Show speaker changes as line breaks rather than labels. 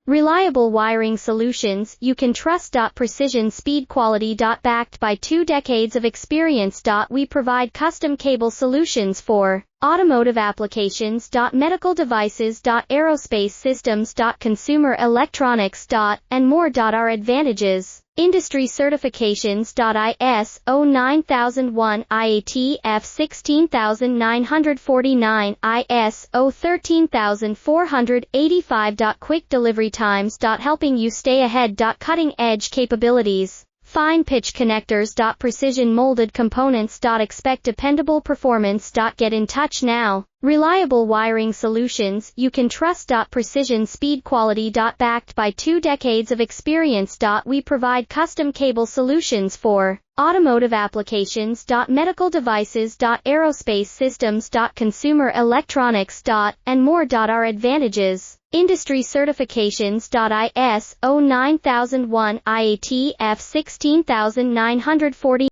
Reliable wiring solutions you can trust. Precision speed quality. Backed by 2 decades of experience. We provide custom cable solutions for automotive applications. Medical devices. Aerospace systems. Consumer electronics. And more. Our advantages: industry certifications. ISO 9001, IATF 16949, ISO 13485. Quick delivery times. Helping you stay ahead. Cutting edge capabilities: fine pitch connectors. Precision molded components. Expect dependable performance. Get in touch now. Reliable wiring solutions you can trust. Precision speed quality. Backed by 2 decades of experience. We provide custom cable solutions for automotive applications. Medical devices. Aerospace systems. Consumer electronics. And more. Our advantages: industry certifications. ISO 9001, IATF 16940.